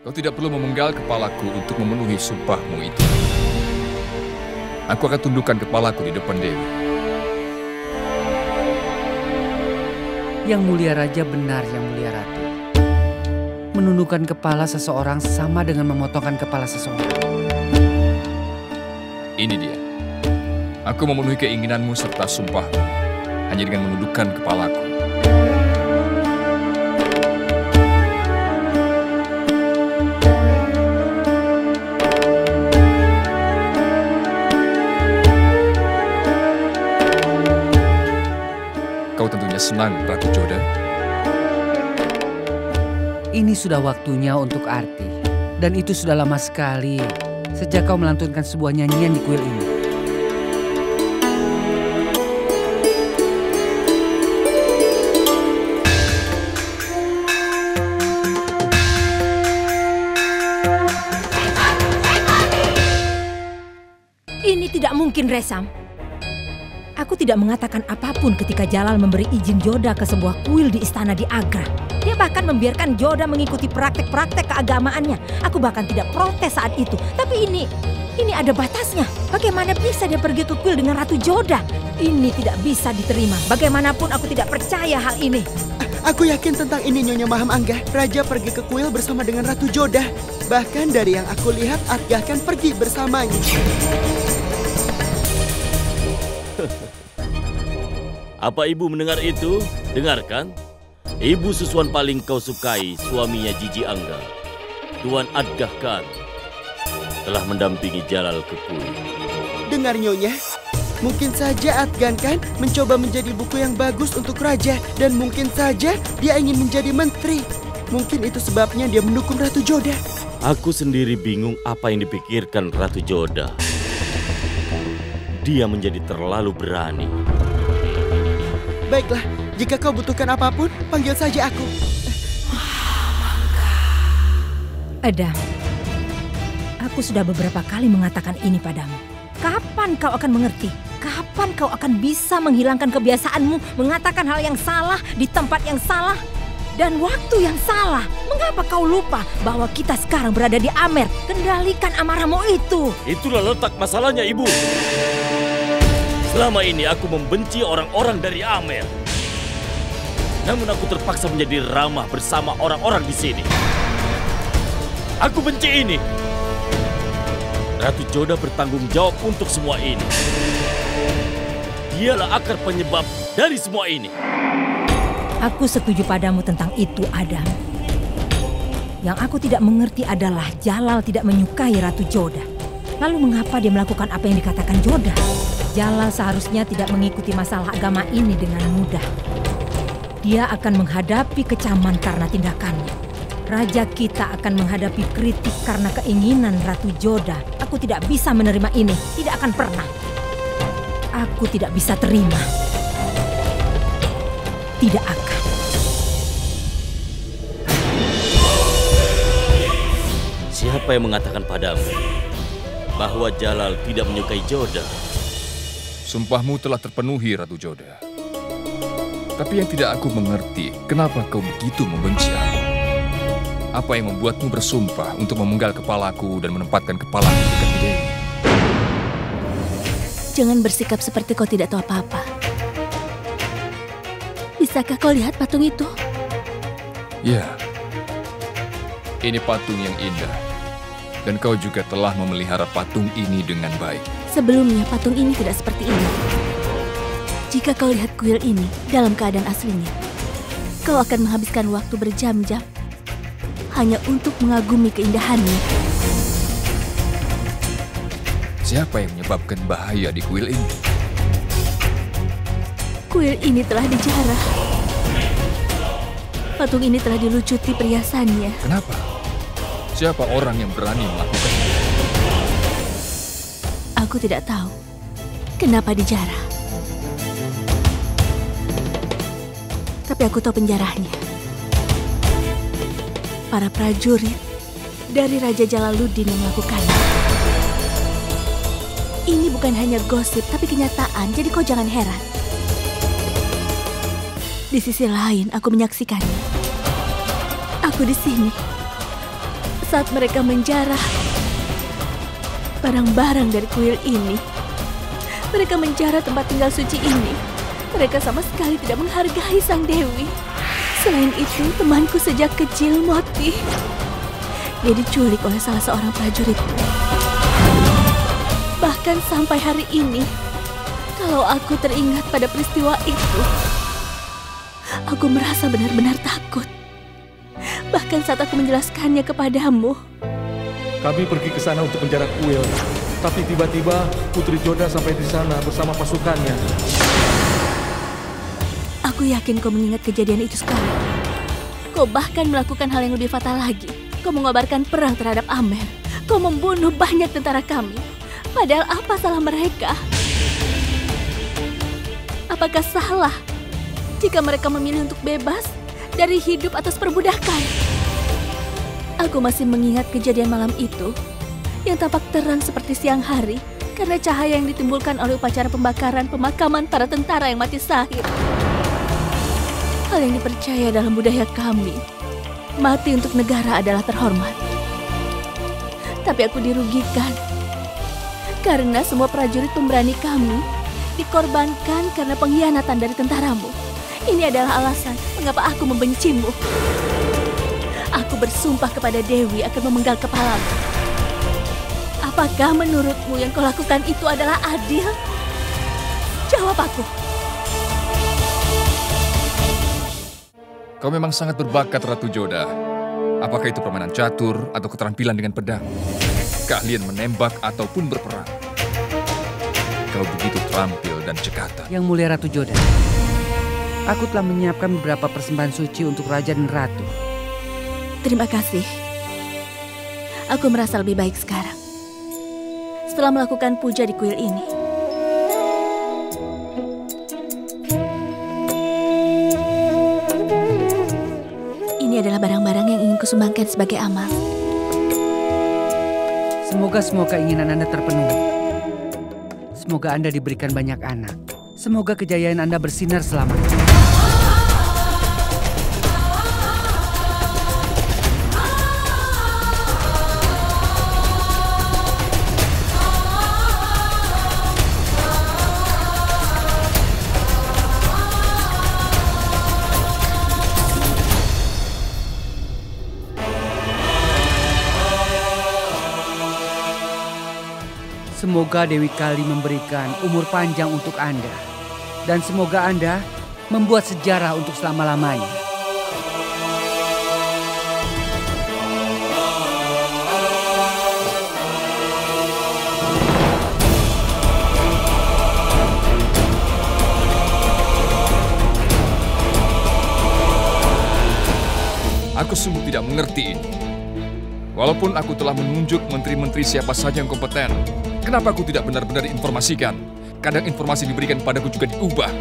Kau tidak perlu memenggal kepalaku untuk memenuhi sumpahmu itu. Aku akan tundukkan kepalaku di depan Dewi. Yang mulia raja benar, yang mulia ratu. Menundukkan kepala seseorang sama dengan memotongkan kepala seseorang. Ini dia. Aku memenuhi keinginanmu serta sumpahmu hanya dengan menundukkan kepalaku. Kau tentunya senang, Ratu Joda. Ini sudah waktunya untuk arti. Dan itu sudah lama sekali sejak kau melantunkan sebuah nyanyian di kuil ini. Ini tidak mungkin, Resam. Aku tidak mengatakan apapun ketika Jalal memberi izin Joda ke sebuah kuil di istana di Agra. Dia bahkan membiarkan Joda mengikuti praktek-praktek keagamaannya. Aku bahkan tidak protes saat itu. Tapi ini ada batasnya. Bagaimana bisa dia pergi ke kuil dengan Ratu Joda? Ini tidak bisa diterima. Bagaimanapun aku tidak percaya hal ini. Aku yakin tentang ini, Nyonya Maham Angga. Raja pergi ke kuil bersama dengan Ratu Joda. Bahkan dari yang aku lihat, Atgah kan pergi bersamanya. Apa ibu mendengar itu? Dengarkan. Ibu susuan paling kau sukai, suaminya Jiji Angga, Tuan Atgah Khan, telah mendampingi Jalal ke kuil. Dengar, Nyonya. Mungkin saja Atgah Khan mencoba menjadi buku yang bagus untuk raja. Dan mungkin saja dia ingin menjadi menteri. Mungkin itu sebabnya dia mendukung Ratu Joda. Aku sendiri bingung apa yang dipikirkan Ratu Joda. Dia menjadi terlalu berani. Baiklah, jika kau butuhkan apapun, panggil saja aku. Adam, aku sudah beberapa kali mengatakan ini padamu. Kapan kau akan mengerti? Kapan kau akan bisa menghilangkan kebiasaanmu mengatakan hal yang salah di tempat yang salah dan waktu yang salah? Mengapa kau lupa bahwa kita sekarang berada di Amer? Kendalikan amarahmu itu. Itulah letak masalahnya, Ibu. Selama ini aku membenci orang-orang dari Amer. Namun aku terpaksa menjadi ramah bersama orang-orang di sini. Aku benci ini. Ratu Joda bertanggung jawab untuk semua ini. Dialah akar penyebab dari semua ini. Aku setuju padamu tentang itu, Adam. Yang aku tidak mengerti adalah Jalal tidak menyukai Ratu Joda. Lalu mengapa dia melakukan apa yang dikatakan Joda? Jalal seharusnya tidak mengikuti masalah agama ini dengan mudah. Dia akan menghadapi kecaman karena tindakannya. Raja kita akan menghadapi kritik karena keinginan Ratu Joda. Aku tidak bisa menerima ini. Tidak akan pernah. Aku tidak bisa terima. Tidak akan. Siapa yang mengatakan padamu bahwa Jalal tidak menyukai Joda? Sumpahmu telah terpenuhi, Ratu Joda. Tapi yang tidak aku mengerti, kenapa kau begitu membenci aku? Apa yang membuatmu bersumpah untuk memenggal kepalaku dan menempatkan kepalaku di dekat Dewi? Jangan bersikap seperti kau tidak tahu apa-apa. Bisakah kau lihat patung itu? Ya, ini patung yang indah. Dan kau juga telah memelihara patung ini dengan baik. Sebelumnya patung ini tidak seperti ini. Jika kau lihat kuil ini dalam keadaan aslinya, kau akan menghabiskan waktu berjam-jam hanya untuk mengagumi keindahannya. Siapa yang menyebabkan bahaya di kuil ini? Kuil ini telah dijarah. Patung ini telah dilucuti perhiasannya. Kenapa? Siapa orang yang berani melakukannya? Aku tidak tahu kenapa dijarah. Tapi aku tahu penjarahnya. Para prajurit dari Raja Jalaluddin yang melakukannya. Ini bukan hanya gosip, tapi kenyataan, jadi kau jangan heran. Di sisi lain, aku menyaksikannya. Aku di sini. saat mereka menjarah barang-barang dari kuil ini. Mereka menjarah tempat tinggal suci ini. Mereka sama sekali tidak menghargai sang dewi. Selain itu, temanku sejak kecil, Moti, dia diculik oleh salah seorang prajuritku. Bahkan sampai hari ini, kalau aku teringat pada peristiwa itu, aku merasa benar-benar takut. Bahkan saat aku menjelaskannya kepadamu. Kami pergi ke sana untuk menjaga kuil, tapi tiba-tiba Putri Joda sampai di sana bersama pasukannya. Aku yakin kau mengingat kejadian itu sekarang. Kau bahkan melakukan hal yang lebih fatal lagi. Kau mengobarkan perang terhadap Amer. Kau membunuh banyak tentara kami. Padahal apa salah mereka? Apakah salah jika mereka memilih untuk bebas dari hidup atas perbudakan? Aku masih mengingat kejadian malam itu yang tampak terang seperti siang hari karena cahaya yang ditimbulkan oleh upacara pembakaran pemakaman para tentara yang mati syahid. Hal yang dipercaya dalam budaya kami, mati untuk negara adalah terhormat. Tapi aku dirugikan karena semua prajurit pemberani kami dikorbankan karena pengkhianatan dari tentaramu. Ini adalah alasan mengapa aku membencimu. Aku bersumpah kepada Dewi akan memenggal kepalamu. Apakah menurutmu yang kau lakukan itu adalah adil? Jawab aku. Kau memang sangat berbakat, Ratu Joda. Apakah itu permainan catur atau keterampilan dengan pedang? Keahlian menembak ataupun berperang? Kau begitu terampil dan cekatan. Yang Mulia Ratu Joda, aku telah menyiapkan beberapa persembahan suci untuk Raja dan Ratu. Terima kasih. Aku merasa lebih baik sekarang setelah melakukan puja di kuil ini. Ini adalah barang-barang yang ingin kusumbangkan sebagai amal. Semoga semua keinginan Anda terpenuhi. Semoga Anda diberikan banyak anak. Semoga kejayaan Anda bersinar selamanya. Semoga Dewi Kali memberikan umur panjang untuk Anda. Dan semoga Anda membuat sejarah untuk selama-lamanya. Aku sungguh tidak mengerti ini. Walaupun aku telah menunjuk menteri-menteri siapa saja yang kompeten, kenapa aku tidak benar-benar diinformasikan? Kadang informasi diberikan padaku juga diubah.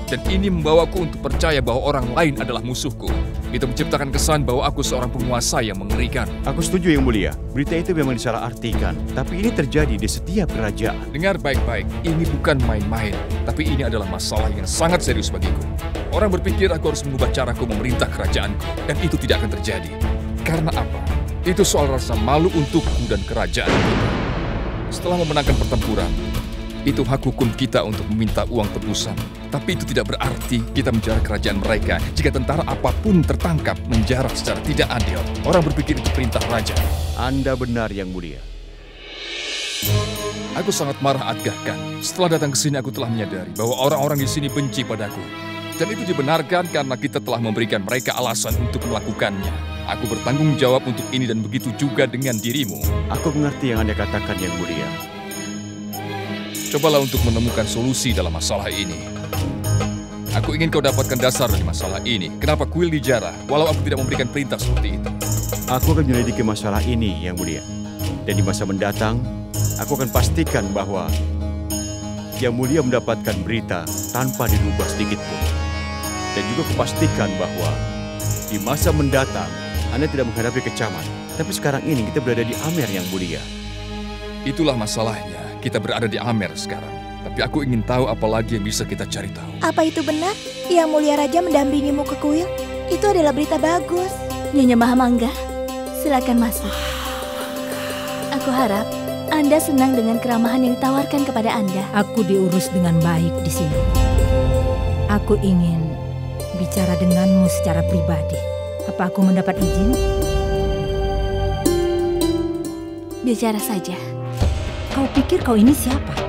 Dan ini membawaku untuk percaya bahwa orang lain adalah musuhku. Itu menciptakan kesan bahwa aku seorang penguasa yang mengerikan. Aku setuju, Yang Mulia. Berita itu memang disalahartikan. Tapi ini terjadi di setiap kerajaan. Dengar baik-baik, ini bukan main-main. Tapi ini adalah masalah yang sangat serius bagiku. Orang berpikir aku harus mengubah caraku memerintah kerajaanku. Dan itu tidak akan terjadi. Karena apa? Itu soal rasa malu untukku dan kerajaan kita. Setelah memenangkan pertempuran, itu hak hukum kita untuk meminta uang tebusan. Tapi itu tidak berarti kita menjarah kerajaan mereka jika tentara apapun tertangkap menjarah secara tidak adil. Orang berpikir itu perintah raja. Anda benar, Yang Mulia. Aku sangat marah, Adgahkan. Setelah datang ke sini aku telah menyadari bahwa orang-orang di sini benci padaku. Dan itu dibenarkan karena kita telah memberikan mereka alasan untuk melakukannya. Aku bertanggung jawab untuk ini dan begitu juga dengan dirimu. Aku mengerti yang Anda katakan, Yang Mulia. Cobalah untuk menemukan solusi dalam masalah ini. Aku ingin kau dapatkan dasar dari masalah ini. Kenapa kuil dijarah, walau aku tidak memberikan perintah seperti itu. Aku akan menyelidiki masalah ini, Yang Mulia. Dan di masa mendatang, aku akan pastikan bahwa Yang Mulia mendapatkan berita tanpa dirubah sedikit pun. Dan juga kupastikan bahwa di masa mendatang, Anda tidak menghadapi kecaman. Tapi sekarang ini kita berada di Amer, Yang Mulia. Itulah masalahnya. Kita berada di Amer sekarang. Tapi aku ingin tahu apa lagi yang bisa kita cari tahu. Apa itu benar? Yang Mulia Raja mendampingimu ke kuil? Itu adalah berita bagus. Nyonya Mahamangga, Silakan masuk. Aku harap Anda senang dengan keramahan yang ditawarkan kepada Anda. Aku diurus dengan baik di sini. Aku ingin bicara denganmu secara pribadi. Apa aku mendapat izin? Bicara saja. Kau pikir kau ini siapa?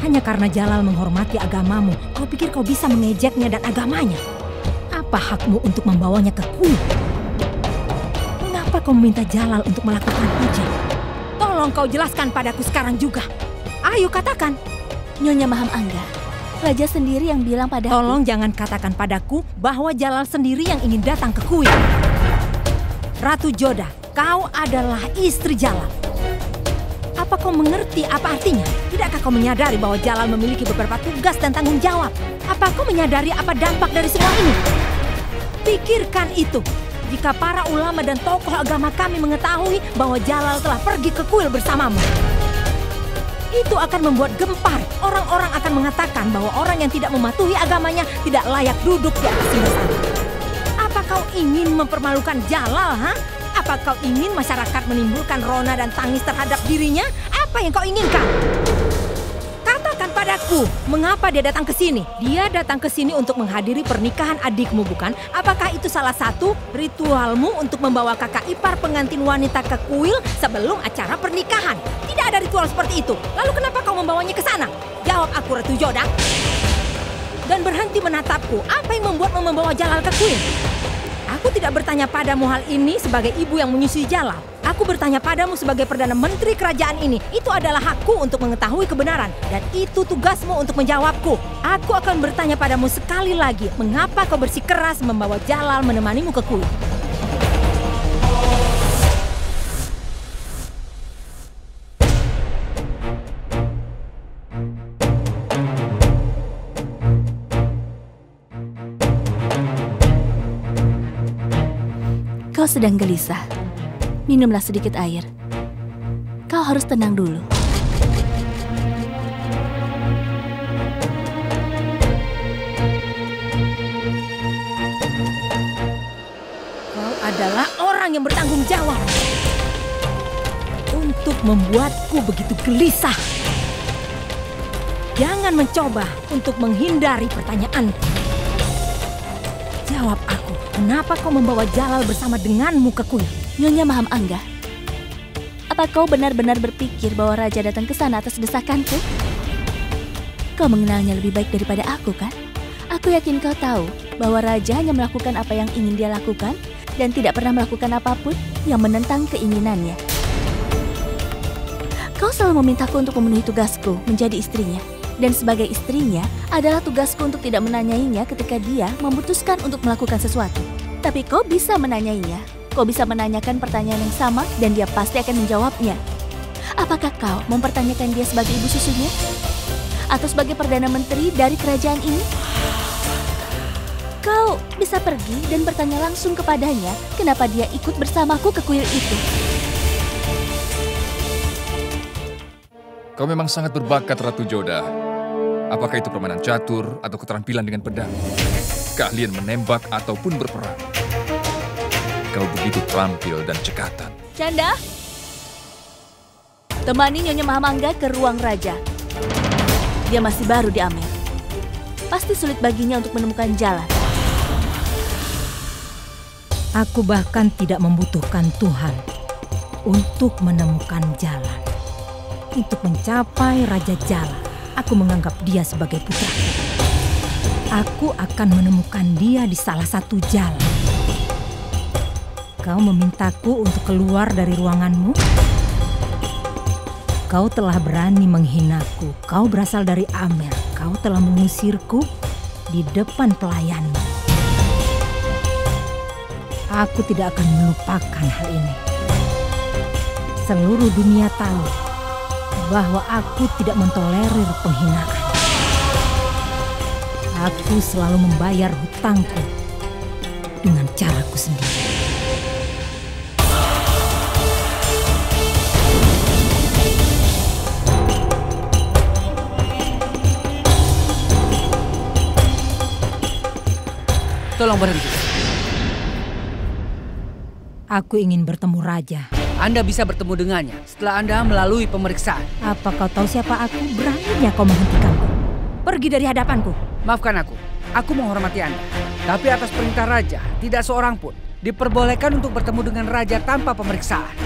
Hanya karena Jalal menghormati agamamu, kau pikir kau bisa mengejeknya dan agamanya? Apa hakmu untuk membawanya ke kuil? Mengapa kau meminta Jalal untuk melakukan ujian? Tolong kau jelaskan padaku sekarang juga. Ayo katakan. Nyonya Maham Angga, Raja sendiri yang bilang padaku. Tolong jangan katakan padaku bahwa Jalal sendiri yang ingin datang ke kuil. Ratu Jodah, kau adalah istri Jalal. Apa kau mengerti apa artinya? Tidakkah kau menyadari bahwa Jalal memiliki beberapa tugas dan tanggung jawab? Apa kau menyadari apa dampak dari semua ini? Pikirkan itu. Jika para ulama dan tokoh agama kami mengetahui bahwa Jalal telah pergi ke kuil bersamamu, itu akan membuat gempar. Orang-orang akan mengatakan bahwa orang yang tidak mematuhi agamanya tidak layak duduk di atas singgah. Apa kau ingin mempermalukan Jalal, ha? Apa kau ingin masyarakat menimbulkan rona dan tangis terhadap dirinya? Apa yang kau inginkan? Katakan padaku, mengapa dia datang ke sini? Dia datang ke sini untuk menghadiri pernikahan adikmu, bukan? Apakah itu salah satu ritualmu untuk membawa kakak ipar pengantin wanita ke kuil sebelum acara pernikahan? Tidak ada ritual seperti itu. Lalu kenapa kau membawanya ke sana? Jawab aku, Ratu Jodah. Dan berhenti menatapku. Apa yang membuatmu membawa Jalal ke kuil? Aku tidak bertanya padamu hal ini sebagai ibu yang menyusui Jalal. Aku bertanya padamu sebagai Perdana Menteri kerajaan ini. Itu adalah hakku untuk mengetahui kebenaran. Dan itu tugasmu untuk menjawabku. Aku akan bertanya padamu sekali lagi. Mengapa kau bersikeras membawa Jalal menemanimu ke kuil? Kau sedang gelisah. Minumlah sedikit air. Kau harus tenang dulu. Kau adalah orang yang bertanggung jawab untuk membuatku begitu gelisah. Jangan mencoba untuk menghindari pertanyaanku. Jawab aku, kenapa kau membawa Jalal bersama denganmu ke kuil? Nyonya Maham Angga, apa kau benar-benar berpikir bahwa Raja datang ke sana atas desakanku? Kau mengenalnya lebih baik daripada aku, kan? Aku yakin kau tahu bahwa Raja hanya melakukan apa yang ingin dia lakukan dan tidak pernah melakukan apapun yang menentang keinginannya. Kau selalu memintaku untuk memenuhi tugasku menjadi istrinya. Dan sebagai istrinya adalah tugasku untuk tidak menanyainya ketika dia memutuskan untuk melakukan sesuatu. Tapi kau bisa menanyainya. Kau bisa menanyakan pertanyaan yang sama dan dia pasti akan menjawabnya. Apakah kau mempertanyakan dia sebagai ibu susunya? Atau sebagai Perdana Menteri dari kerajaan ini? Kau bisa pergi dan bertanya langsung kepadanya kenapa dia ikut bersamaku ke kuil itu. Kau memang sangat berbakat, Ratu Jodah. Apakah itu permainan catur atau keterampilan dengan pedang, keahlian menembak ataupun berperang. Kau begitu terampil dan cekatan. Canda, temani Nyonya Maham Angga ke ruang raja. Dia masih baru di Amer. Pasti sulit baginya untuk menemukan jalan. Aku bahkan tidak membutuhkan Tuhan untuk menemukan jalan. Untuk mencapai Raja Jalal, aku menganggap dia sebagai putraku. Aku akan menemukan dia di salah satu jalan. Kau memintaku untuk keluar dari ruanganmu? Kau telah berani menghinaku. Kau berasal dari Amer. Kau telah mengusirku di depan pelayanmu. Aku tidak akan melupakan hal ini. Seluruh dunia tahu bahwa aku tidak mentolerir penghinaan. Aku selalu membayar hutangku dengan caraku sendiri. Tolong berhenti. Aku ingin bertemu raja. Anda bisa bertemu dengannya setelah Anda melalui pemeriksaan. Apa kau tahu siapa aku? Beraninya kau menghentikanku. Pergi dari hadapanku. Maafkan aku menghormati Anda. Tapi atas perintah raja, tidak seorang pun diperbolehkan untuk bertemu dengan raja tanpa pemeriksaan.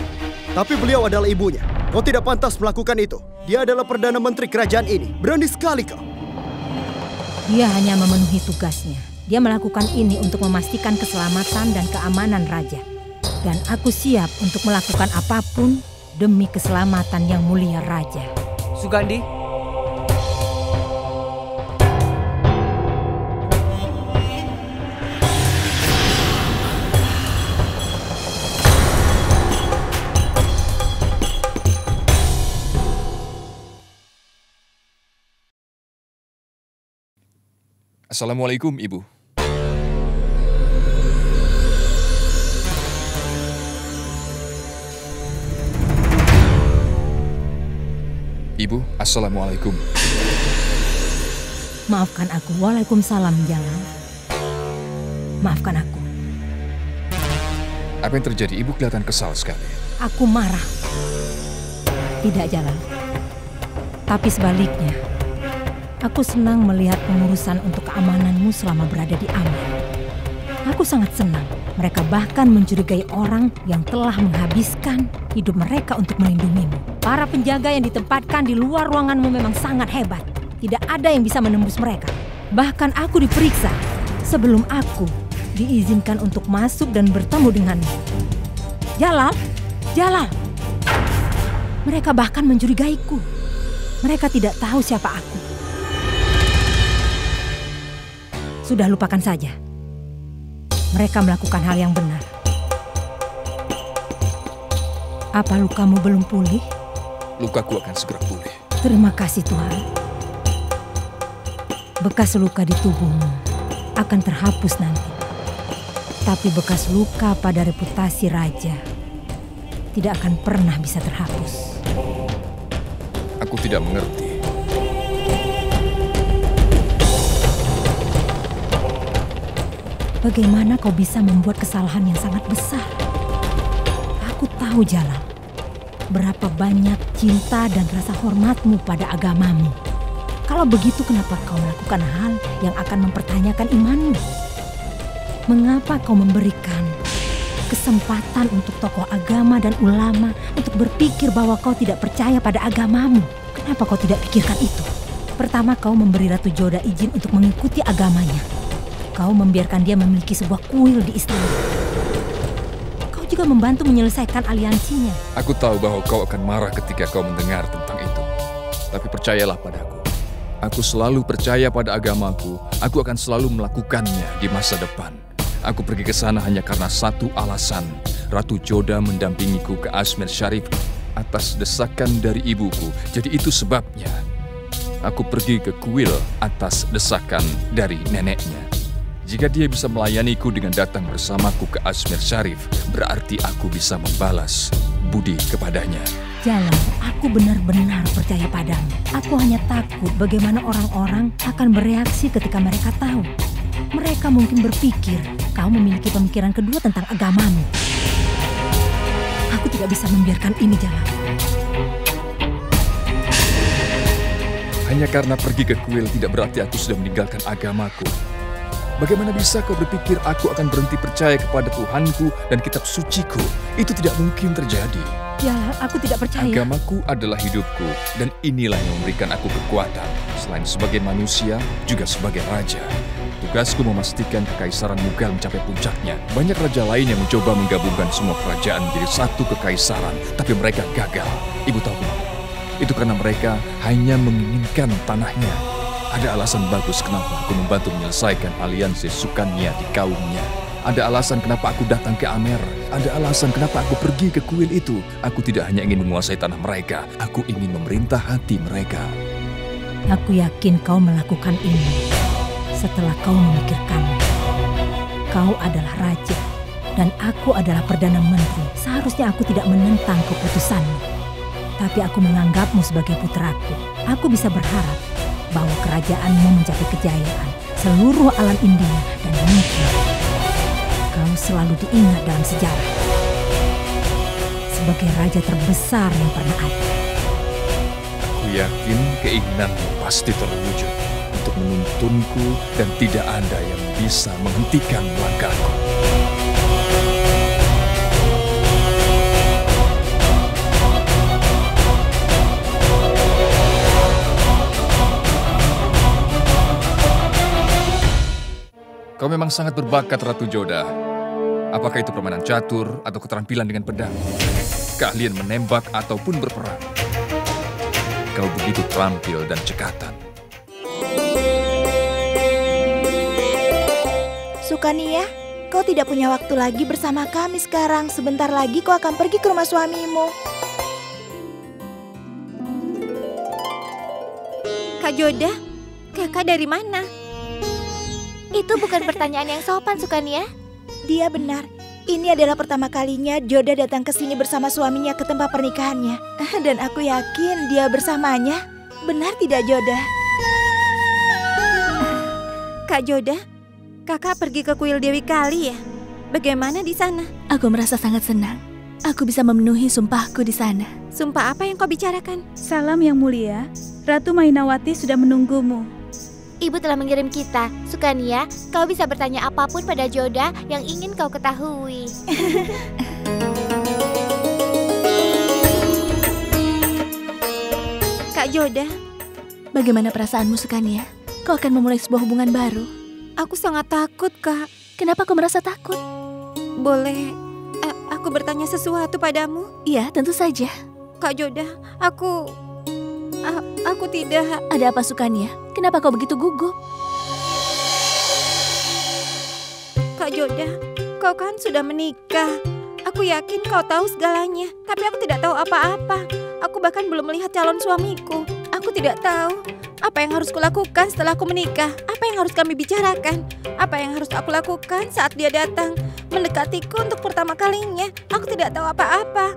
Tapi beliau adalah ibunya. Kau tidak pantas melakukan itu. Dia adalah Perdana Menteri kerajaan ini. Berani sekali kau. Dia hanya memenuhi tugasnya. Dia melakukan ini untuk memastikan keselamatan dan keamanan raja. Dan aku siap untuk melakukan apapun demi keselamatan yang mulia raja. Sugandi? Assalamualaikum, Ibu. Ibu, Assalamualaikum. Maafkan aku. Waalaikumsalam, Jalal. Maafkan aku. Apa yang terjadi? Ibu kelihatan kesal sekali. Aku marah. Tidak, Jalal. Tapi sebaliknya, aku senang melihat pengurusan untuk keamananmu selama berada di Amir. Aku sangat senang. Mereka bahkan mencurigai orang yang telah menghabiskan hidup mereka untuk melindungimu. Para penjaga yang ditempatkan di luar ruanganmu memang sangat hebat. Tidak ada yang bisa menembus mereka. Bahkan aku diperiksa sebelum aku diizinkan untuk masuk dan bertemu denganmu. Jalal, Jalal. Mereka bahkan mencurigaiku. Mereka tidak tahu siapa aku. Sudah lupakan saja. Mereka melakukan hal yang benar. Apa lukamu belum pulih? Lukaku akan segera pulih. Terima kasih Tuhan. Bekas luka di tubuhmu akan terhapus nanti. Tapi bekas luka pada reputasi raja tidak akan pernah bisa terhapus. Aku tidak mengerti. Bagaimana kau bisa membuat kesalahan yang sangat besar? Aku tahu Jalal, berapa banyak cinta dan rasa hormatmu pada agamamu. Kalau begitu kenapa kau melakukan hal yang akan mempertanyakan imanmu? Mengapa kau memberikan kesempatan untuk tokoh agama dan ulama untuk berpikir bahwa kau tidak percaya pada agamamu? Kenapa kau tidak pikirkan itu? Pertama, kau memberi Ratu Joda izin untuk mengikuti agamanya. Kau membiarkan dia memiliki sebuah kuil di istana. Kau juga membantu menyelesaikan aliansinya. Aku tahu bahwa kau akan marah ketika kau mendengar tentang itu. Tapi percayalah padaku. Aku selalu percaya pada agamaku. Aku akan selalu melakukannya di masa depan. Aku pergi ke sana hanya karena satu alasan. Ratu Joda mendampingiku ke Azmir Sharif atas desakan dari ibuku. Jadi itu sebabnya. Aku pergi ke kuil atas desakan dari neneknya. Jika dia bisa melayaniku dengan datang bersamaku ke Azmir Sharif, berarti aku bisa membalas budi kepadanya. Jalal, aku benar-benar percaya padamu. Aku hanya takut bagaimana orang-orang akan bereaksi ketika mereka tahu. Mereka mungkin berpikir kau memiliki pemikiran kedua tentang agamamu. Aku tidak bisa membiarkan ini, Jalal. Hanya karena pergi ke kuil tidak berarti aku sudah meninggalkan agamaku. Bagaimana bisa kau berpikir aku akan berhenti percaya kepada Tuhanku dan kitab suciku? Itu tidak mungkin terjadi. Ya, aku tidak percaya. Agamaku adalah hidupku dan inilah yang memberikan aku kekuatan. Selain sebagai manusia, juga sebagai raja. Tugasku memastikan kekaisaran Mughal mencapai puncaknya. Banyak raja lain yang mencoba menggabungkan semua kerajaan menjadi satu kekaisaran, tapi mereka gagal. Ibu tahu kenapa? Itu karena mereka hanya menginginkan tanahnya. Ada alasan bagus kenapa aku membantu menyelesaikan aliansi Sukanya di kaumnya. Ada alasan kenapa aku datang ke Amer. Ada alasan kenapa aku pergi ke kuil itu. Aku tidak hanya ingin menguasai tanah mereka. Aku ingin memerintah hati mereka. Aku yakin kau melakukan ini setelah kau memikirkannya. Kau adalah raja dan aku adalah Perdana Menteri. Seharusnya aku tidak menentang keputusanmu. Tapi aku menganggapmu sebagai putraku. Aku bisa berharap bahwa kerajaanmu mencapai kejayaan seluruh alam India dan mungkin kau selalu diingat dalam sejarah. sebagai raja terbesar yang pernah ada. Aku yakin keinginanmu pasti terwujud untuk menuntunku dan tidak ada yang bisa menghentikan langkahku. Kau memang sangat berbakat, Ratu Joda. Apakah itu permainan catur atau keterampilan dengan pedang, keahlian menembak ataupun berperang. Kau begitu terampil dan cekatan. Sukania, kau tidak punya waktu lagi bersama kami sekarang. Sebentar lagi kau akan pergi ke rumah suamimu. Kak Joda, kakak dari mana? Itu bukan pertanyaan yang sopan, Sukania. Dia benar. Ini adalah pertama kalinya Joda datang ke sini bersama suaminya ke tempat pernikahannya. Dan aku yakin dia bersamanya. Benar tidak, Joda? Kak Joda, kakak pergi ke kuil Dewi Kali ya? Bagaimana di sana? Aku merasa sangat senang. Aku bisa memenuhi sumpahku di sana. Sumpah apa yang kau bicarakan? Salam yang mulia, Ratu Mainawati sudah menunggumu. Ibu telah mengirim kita. Sukania, kau bisa bertanya apapun pada Joda yang ingin kau ketahui. Kak Joda, bagaimana perasaanmu, Sukania? Kau akan memulai sebuah hubungan baru. Aku sangat takut, Kak. Kenapa kau merasa takut? Boleh aku bertanya sesuatu padamu? Iya, tentu saja. Kak Joda, aku tidak... Ada apa, Sukania? Kenapa kau begitu gugup? Kak Joda, kau kan sudah menikah. Aku yakin kau tahu segalanya, tapi aku tidak tahu apa-apa. Aku bahkan belum melihat calon suamiku. Aku tidak tahu apa yang harus kulakukan setelah aku menikah. Apa yang harus kami bicarakan? Apa yang harus aku lakukan saat dia datang mendekatiku untuk pertama kalinya? Aku tidak tahu apa-apa.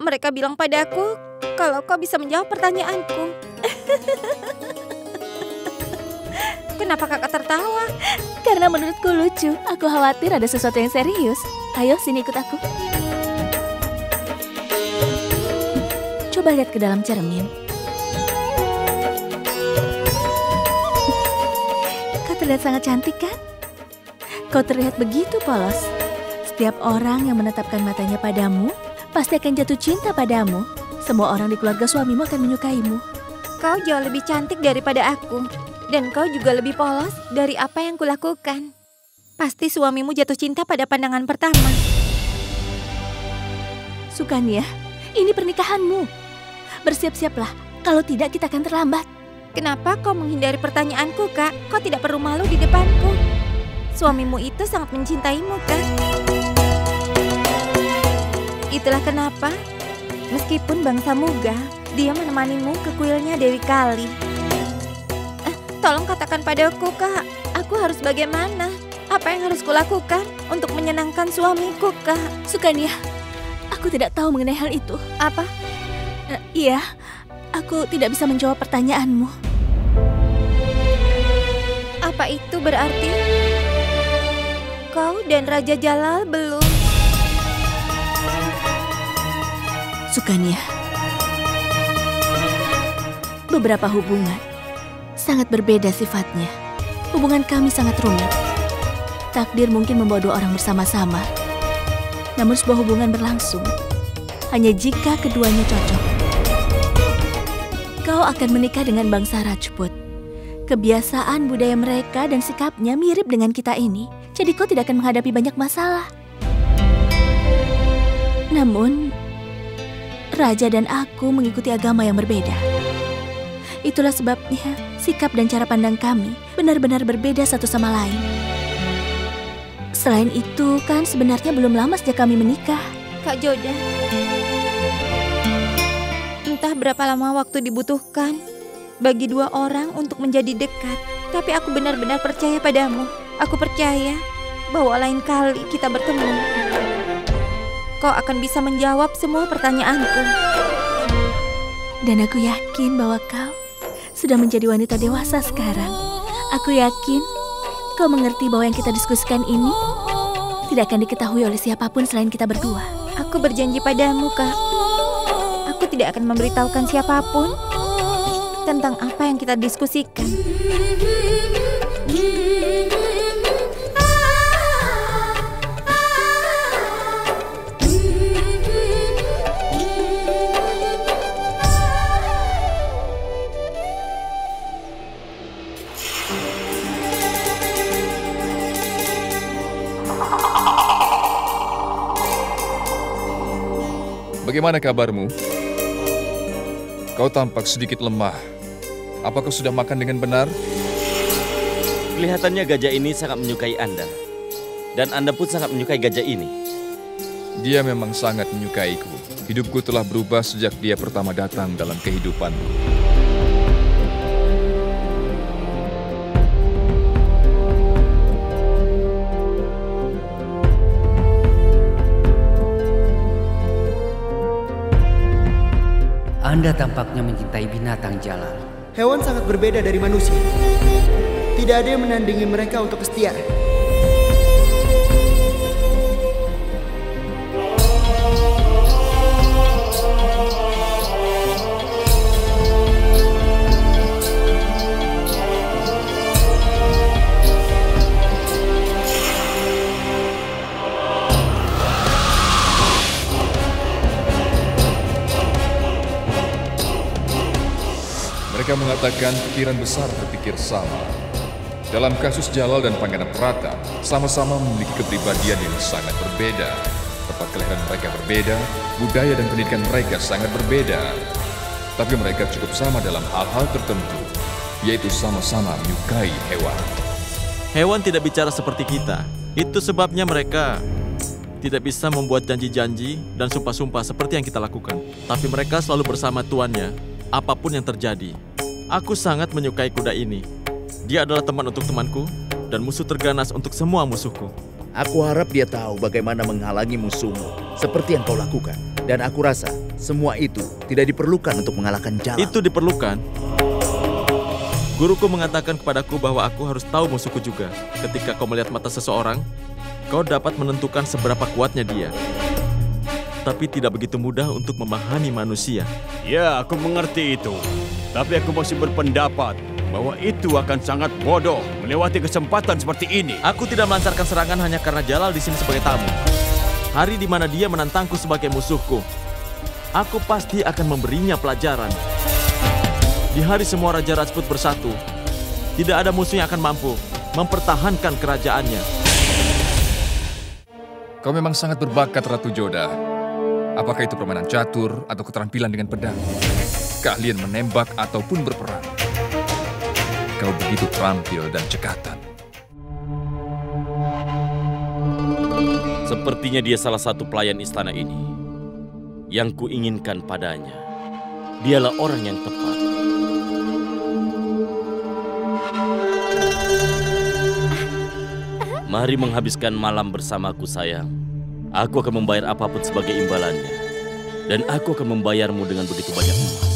Mereka bilang padaku kalau kau bisa menjawab pertanyaanku. Kenapa kakak tertawa? Karena menurutku lucu. Aku khawatir ada sesuatu yang serius. Ayo, sini ikut aku. Coba lihat ke dalam cermin. Kau terlihat sangat cantik, kan? Kau terlihat begitu polos. Setiap orang yang menetapkan matanya padamu pasti akan jatuh cinta padamu. Semua orang di keluarga suamimu akan menyukaimu. Kau jauh lebih cantik daripada aku. Dan kau juga lebih polos dari apa yang kulakukan. Pasti suamimu jatuh cinta pada pandangan pertama. Sukania, ini pernikahanmu. Bersiap-siaplah, kalau tidak kita akan terlambat. Kenapa kau menghindari pertanyaanku, Kak? Kau tidak perlu malu di depanku. Suamimu itu sangat mencintaimu, kan? Itulah kenapa, meskipun bangsa Muga, dia menemanimu ke kuilnya Dewi Kali. Tolong katakan padaku, Kak, aku harus bagaimana? Apa yang harus kulakukan untuk menyenangkan suamiku, Kak? Sukania, aku tidak tahu mengenai hal itu. Apa? Iya, aku tidak bisa menjawab pertanyaanmu. Apa itu berarti? Kau dan Raja Jalal belum? Sukania, beberapa hubungan sangat berbeda sifatnya. Hubungan kami sangat rumit. Takdir mungkin membawa dua orang bersama-sama. Namun sebuah hubungan berlangsung hanya jika keduanya cocok. Kau akan menikah dengan bangsa Rajput. Kebiasaan budaya mereka dan sikapnya mirip dengan kita ini. Jadi kau tidak akan menghadapi banyak masalah. Namun, Raja dan aku mengikuti agama yang berbeda. Itulah sebabnya sikap dan cara pandang kami benar-benar berbeda satu sama lain. Selain itu, kan sebenarnya belum lama sejak kami menikah. Kak Joda, entah berapa lama waktu dibutuhkan bagi dua orang untuk menjadi dekat. Tapi aku benar-benar percaya padamu. Aku percaya bahwa lain kali kita bertemu, kau akan bisa menjawab semua pertanyaanku. Dan aku yakin bahwa kau sudah menjadi wanita dewasa sekarang. Aku yakin kau mengerti bahwa yang kita diskusikan ini tidak akan diketahui oleh siapapun selain kita berdua. Aku Aku berjanji padamu, Kak. Aku tidak akan memberitahukan siapapun tentang apa yang kita diskusikan. Bagaimana kabarmu? Kau tampak sedikit lemah. Apa kau sudah makan dengan benar? Kelihatannya gajah ini sangat menyukai Anda. Dan Anda pun sangat menyukai gajah ini. Dia memang sangat menyukaiku. Hidupku telah berubah sejak dia pertama datang dalam kehidupanku. Anda tampaknya mencintai binatang Jalal. Hewan sangat berbeda dari manusia. Tidak ada yang menandingi mereka untuk kesetiaan. Mereka mengatakan pikiran besar berpikir sama. Dalam kasus Jalal dan Pangeran Prata, sama-sama memiliki kepribadian yang sangat berbeda. Tempat kelahiran mereka berbeda, budaya dan pendidikan mereka sangat berbeda. Tapi mereka cukup sama dalam hal-hal tertentu, yaitu sama-sama menyukai hewan. Hewan tidak bicara seperti kita. Itu sebabnya mereka tidak bisa membuat janji-janji dan sumpah-sumpah seperti yang kita lakukan. Tapi mereka selalu bersama tuannya, apapun yang terjadi. Aku sangat menyukai kuda ini. Dia adalah teman untuk temanku dan musuh terganas untuk semua musuhku. Aku harap dia tahu bagaimana menghalangi musuhmu seperti yang kau lakukan. Dan aku rasa semua itu tidak diperlukan untuk mengalahkan Jalal. Itu diperlukan. Guruku mengatakan kepadaku bahwa aku harus tahu musuhku juga. Ketika kau melihat mata seseorang, kau dapat menentukan seberapa kuatnya dia. Tapi tidak begitu mudah untuk memahami manusia. Ya, aku mengerti itu. Tapi aku masih berpendapat bahwa itu akan sangat bodoh melewati kesempatan seperti ini. Aku tidak melancarkan serangan hanya karena Jalal di sini sebagai tamu. Hari di mana dia menantangku sebagai musuhku, aku pasti akan memberinya pelajaran. Di hari semua Raja Rajput bersatu, tidak ada musuh yang akan mampu mempertahankan kerajaannya. Kau memang sangat berbakat, Ratu Joda. Apakah itu permainan catur atau keterampilan dengan pedang? Keahlian menembak ataupun berperang. Kau begitu terampil dan cekatan. Sepertinya dia salah satu pelayan istana ini. Yang kuinginkan padanya, dialah orang yang tepat. Mari menghabiskan malam bersamaku, sayang. Aku akan membayar apapun sebagai imbalannya. Dan aku akan membayarmu dengan begitu banyak emas.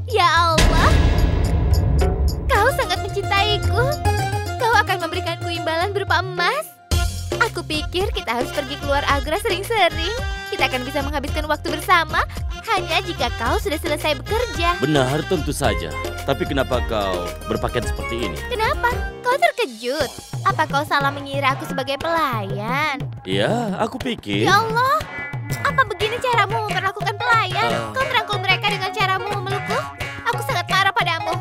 Ya Allah, kau sangat mencintaiku. Kau akan memberikanku imbalan berupa emas. Aku pikir kita harus pergi keluar Agra sering-sering. Kita akan bisa menghabiskan waktu bersama hanya jika kau sudah selesai bekerja. Benar, tentu saja. Tapi kenapa kau berpakaian seperti ini? Kenapa? Kau terkejut? Apa kau salah mengira aku sebagai pelayan? Ya, aku pikir. Ya Allah, apa begini caramu memperlakukan pelayan? Kau merangkul mereka dengan caramu memelukku? Aku sangat marah padamu.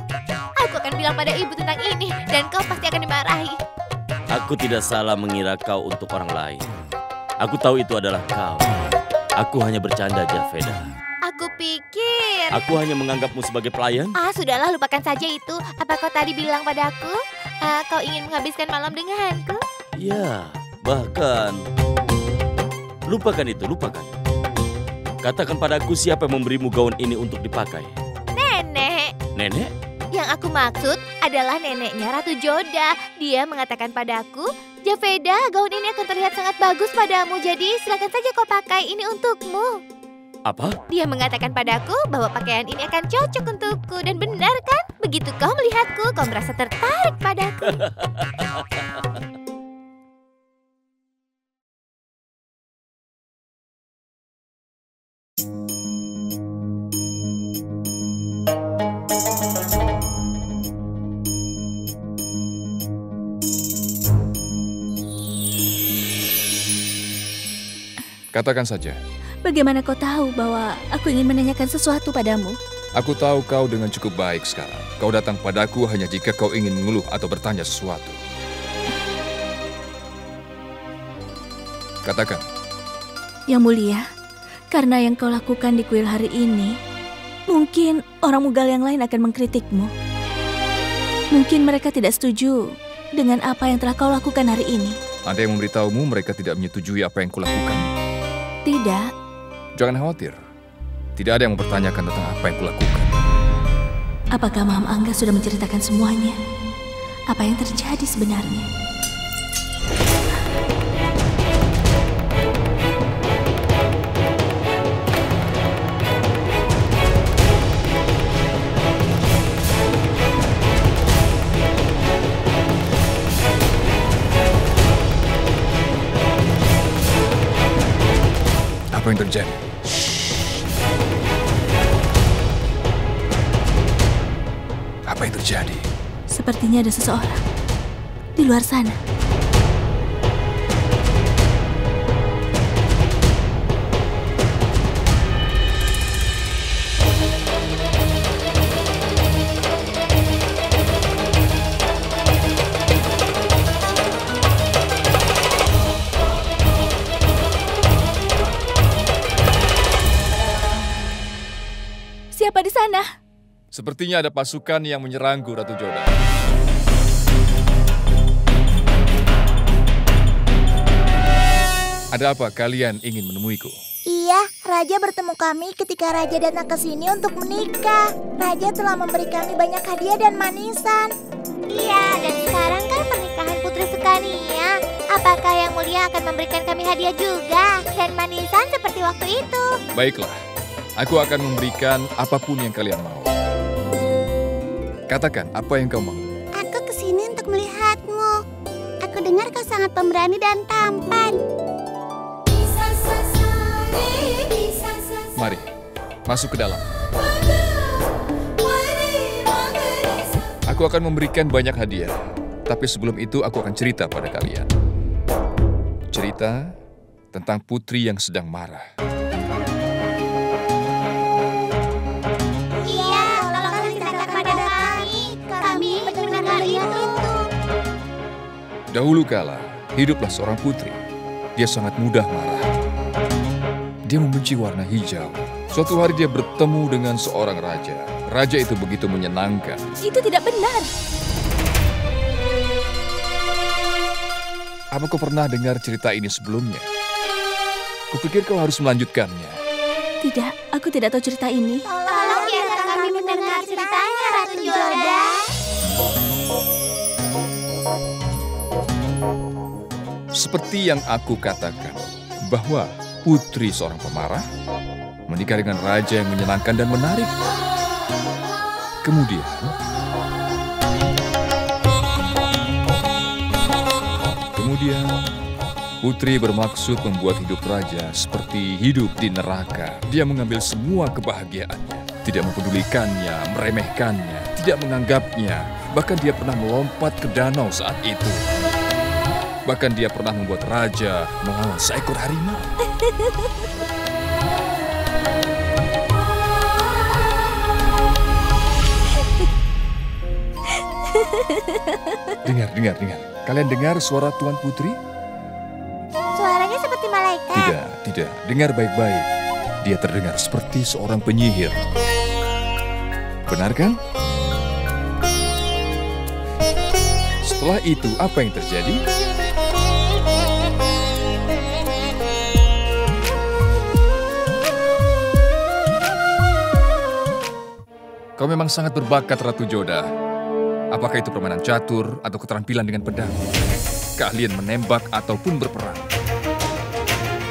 Aku akan bilang pada ibu tentang ini dan kau pasti akan dimarahi. Aku tidak salah mengira kau untuk orang lain. Aku tahu itu adalah kau. Aku hanya bercanda, Javeda. Aku pikir... Aku hanya menganggapmu sebagai pelayan. Sudahlah, lupakan saja itu. Apa kau tadi bilang padaku? Kau ingin menghabiskan malam denganku? Ya, bahkan... Lupakan itu, lupakan. Katakan padaku siapa yang memberimu gaun ini untuk dipakai. Nenek. Nenek? Yang aku maksud adalah neneknya Ratu Joda. Dia mengatakan padaku, Javeda, gaun ini akan terlihat sangat bagus padamu. Jadi silakan saja kau pakai, ini untukmu. Apa? Dia mengatakan padaku bahwa pakaian ini akan cocok untukku. Dan benar kan? Begitu kau melihatku, kau merasa tertarik padaku. Katakan saja. Bagaimana kau tahu bahwa aku ingin menanyakan sesuatu padamu? Aku tahu kau dengan cukup baik sekarang. Kau datang padaku hanya jika kau ingin mengeluh atau bertanya sesuatu. Katakan. Yang mulia, karena yang kau lakukan di kuil hari ini, mungkin orang Mughal yang lain akan mengkritikmu. Mungkin mereka tidak setuju dengan apa yang telah kau lakukan hari ini. Ada yang memberitahumu mereka tidak menyetujui apa yang kulakukan? Tidak. Jangan khawatir. Tidak ada yang mempertanyakan tentang apa yang kulakukan. Apakah Maham Angga sudah menceritakan semuanya? Apa yang terjadi sebenarnya? Apa yang terjadi? Apa yang terjadi? Sepertinya ada seseorang di luar sana. Siapa di sana? Sepertinya ada pasukan yang menyerangku, Ratu Joda. Ada apa kalian ingin menemuiku? Iya, Raja bertemu kami ketika Raja datang ke sini untuk menikah. Raja telah memberi kami banyak hadiah dan manisan. Iya, dan sekarang kan pernikahan Putri Sukania. Apakah Yang Mulia akan memberikan kami hadiah juga dan manisan seperti waktu itu? Baiklah, aku akan memberikan apapun yang kalian mau. Katakan, apa yang kau mau? Aku kesini untuk melihatmu. Aku dengar kau sangat pemberani dan tampan. Mari, masuk ke dalam. Aku akan memberikan banyak hadiah. Tapi sebelum itu aku akan cerita pada kalian. Cerita tentang putri yang sedang marah. Dahulu kala, hiduplah seorang putri. Dia sangat mudah marah. Dia membenci warna hijau. Suatu hari dia bertemu dengan seorang raja. Raja itu begitu menyenangkan. Itu tidak benar. Apa kau pernah dengar cerita ini sebelumnya? Kupikir kau harus melanjutkannya. Tidak, aku tidak tahu cerita ini. Tolong biarkan kami mendengar ceritanya, Ratu Joda. Seperti yang aku katakan, bahwa putri seorang pemarah menikah dengan raja yang menyenangkan dan menarik. Kemudian, putri bermaksud membuat hidup raja seperti hidup di neraka. Dia mengambil semua kebahagiaannya, tidak mempedulikannya, meremehkannya, tidak menganggapnya. Bahkan dia pernah melompat ke danau saat itu. Bahkan dia pernah membuat raja melawan seekor harimau. Dengar. Kalian dengar suara Tuan Putri? Suaranya seperti malaikat. Tidak. Dengar baik-baik. Dia terdengar seperti seorang penyihir. Benar kan? Setelah itu, apa yang terjadi? Kau memang sangat berbakat, Ratu Joda. Apakah itu permainan catur atau keterampilan dengan pedang? Keahlian menembak ataupun berperang.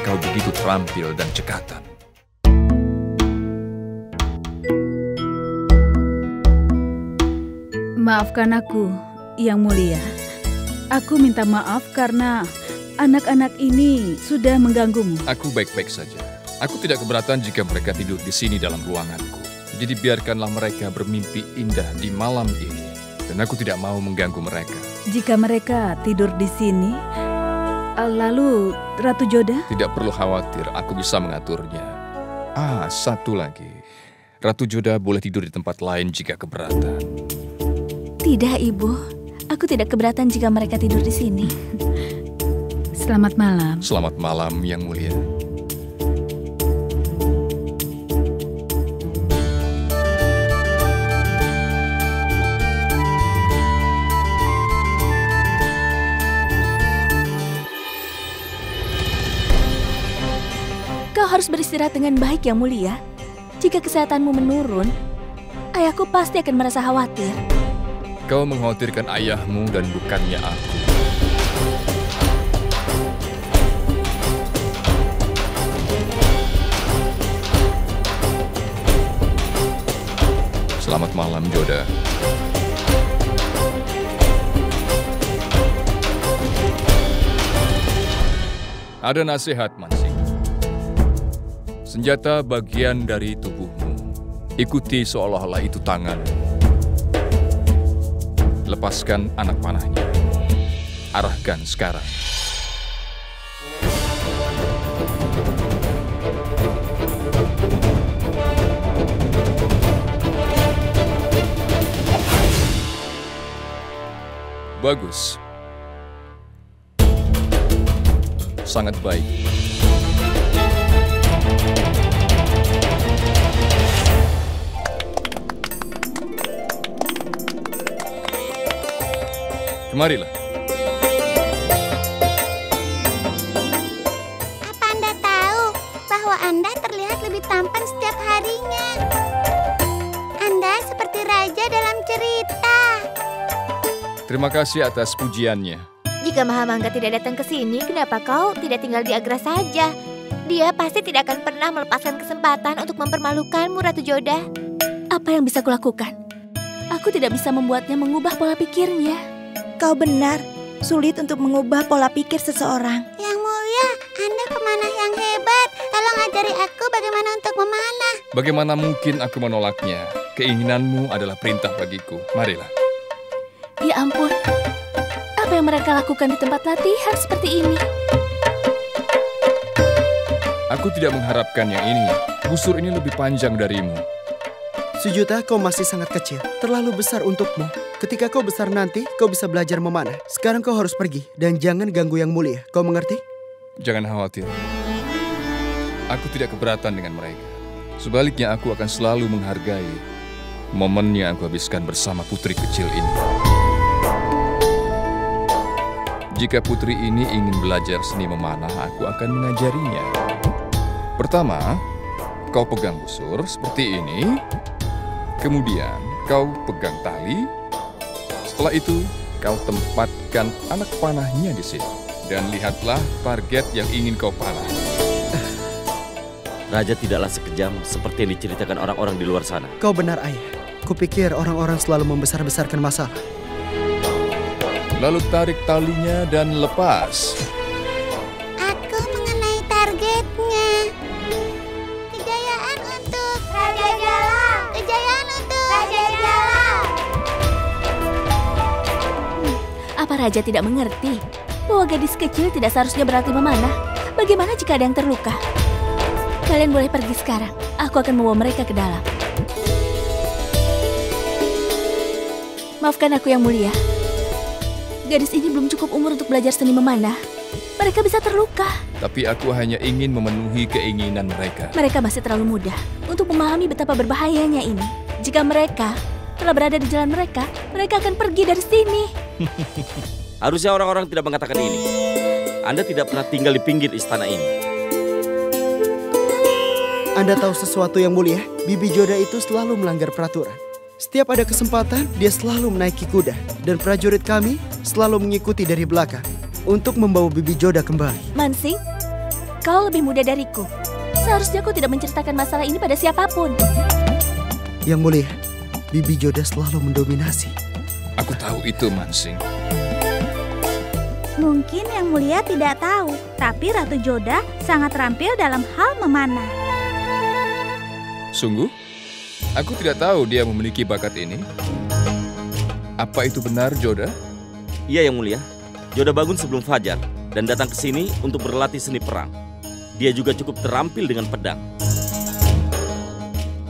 Kau begitu terampil dan cekatan. Maafkan aku, Yang Mulia. Aku minta maaf karena anak-anak ini sudah mengganggumu. Aku baik-baik saja. Aku tidak keberatan jika mereka tidur di sini dalam ruanganku. Jadi biarkanlah mereka bermimpi indah di malam ini. Dan aku tidak mau mengganggu mereka. Jika mereka tidur di sini, Lalu, Ratu Joda? Tidak perlu khawatir, aku bisa mengaturnya. Satu lagi. Ratu Joda boleh tidur di tempat lain jika keberatan. Tidak, Ibu. Aku tidak keberatan jika mereka tidur di sini. Selamat malam. Selamat malam, Yang Mulia. Kau harus beristirahat dengan baik, Yang Mulia. Jika kesehatanmu menurun, ayahku pasti akan merasa khawatir. Kau mengkhawatirkan ayahmu dan bukannya aku. Selamat malam, Joda. Ada nasihat, Mansing. Senjata bagian dari tubuhmu. Ikuti seolah-olah itu tangan. Lepaskan anak panahnya. Arahkan sekarang. Bagus. Sangat baik. Kemarilah. Apa Anda tahu bahwa Anda terlihat lebih tampan setiap harinya? Anda seperti raja dalam cerita. Terima kasih atas pujiannya. Jika Mahamangga tidak datang ke sini, kenapa kau tidak tinggal di Agra saja? Dia pasti tidak akan pernah melepaskan kesempatan untuk mempermalukanmu, Ratu Joda. Apa yang bisa kulakukan? Aku tidak bisa membuatnya mengubah pola pikirnya. Kau benar, sulit untuk mengubah pola pikir seseorang. Yang Mulia, Anda pemanah yang hebat. Tolong ajari aku bagaimana untuk memanah. Bagaimana mungkin aku menolaknya? Keinginanmu adalah perintah bagiku. Marilah. Ya ampun, apa yang mereka lakukan di tempat latihan seperti ini? Aku tidak mengharapkan yang ini. Busur ini lebih panjang darimu. Sujuta, kau masih sangat kecil, terlalu besar untukmu. Ketika kau besar nanti, kau bisa belajar memanah. Sekarang kau harus pergi, dan jangan ganggu Yang Mulia. Kau mengerti? Jangan khawatir. Aku tidak keberatan dengan mereka. Sebaliknya, aku akan selalu menghargai momen yang aku habiskan bersama putri kecil ini. Jika putri ini ingin belajar seni memanah, aku akan mengajarinya. Pertama, kau pegang busur seperti ini. Kemudian, kau pegang tali. Setelah itu, kau tempatkan anak panahnya di sini. Dan lihatlah target yang ingin kau panah. Raja tidaklah sekejam seperti yang diceritakan orang-orang di luar sana. Kau benar, Ayah. Kupikir orang-orang selalu membesar-besarkan masalah. Lalu tarik talinya dan lepas. Aku mengenai targetnya. Kejayaan untuk Raja Jala. Kejayaan untuk Raja Jala. Apa Raja tidak mengerti bahwa gadis kecil tidak seharusnya berlatih memanah? Bagaimana jika ada yang terluka? Kalian boleh pergi sekarang. Aku akan membawa mereka ke dalam. Maafkan aku, Yang Mulia. Gadis ini belum cukup umur untuk belajar seni memanah. Mereka bisa terluka. Tapi aku hanya ingin memenuhi keinginan mereka. Mereka masih terlalu muda untuk memahami betapa berbahayanya ini. Jika mereka telah berada di jalan mereka, mereka akan pergi dari sini. Harusnya orang-orang tidak mengatakan ini. Anda tidak pernah tinggal di pinggir istana ini. Anda tahu sesuatu, Yang Mulia? Bibi Joda itu selalu melanggar peraturan. Setiap ada kesempatan, dia selalu menaiki kuda. Dan prajurit kami selalu mengikuti dari belakang untuk membawa Bibi Joda kembali. Mansing, kau lebih muda dariku. Seharusnya kau tidak menceritakan masalah ini pada siapapun. Yang Mulia, Bibi Joda selalu mendominasi. Aku tahu itu, Mansing. Mungkin Yang Mulia tidak tahu, tapi Ratu Joda sangat terampil dalam hal memanah. Sungguh? Aku tidak tahu dia memiliki bakat ini. Apa itu benar, Joda? Iya, Yang Mulia. Joda bangun sebelum fajar dan datang ke sini untuk berlatih seni perang. Dia juga cukup terampil dengan pedang.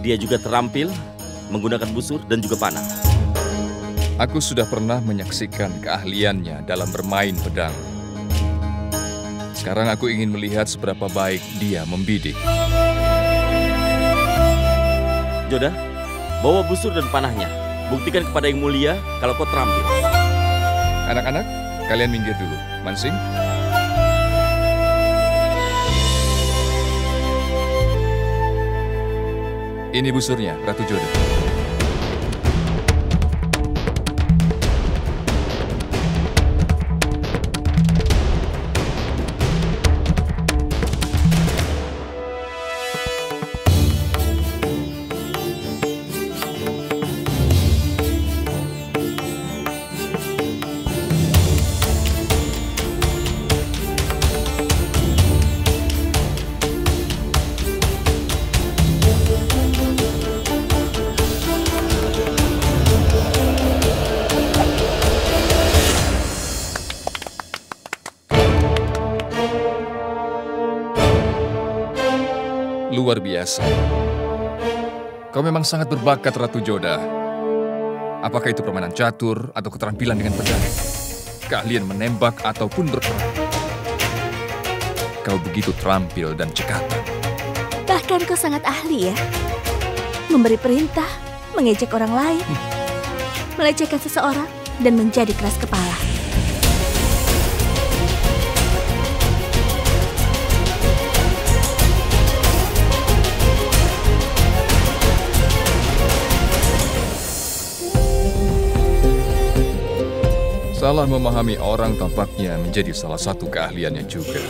Dia juga terampil menggunakan busur dan juga panah. Aku sudah pernah menyaksikan keahliannya dalam bermain pedang. Sekarang aku ingin melihat seberapa baik dia membidik. Joda, bawa busur dan panahnya. Buktikan kepada Yang Mulia kalau kau terampil. Anak-anak, kalian minggir dulu. Mansing. Ini busurnya, Ratu Joda. Luar biasa. Kau memang sangat berbakat, Ratu Joda. Apakah itu permainan catur atau keterampilan dengan pedang? Keahlian menembak ataupun berperang. Kau begitu terampil dan cekatan. Bahkan kau sangat ahli ya. Memberi perintah, mengejek orang lain, melecehkan seseorang, dan menjadi keras kepala. Salah memahami orang tampaknya menjadi salah satu keahliannya juga.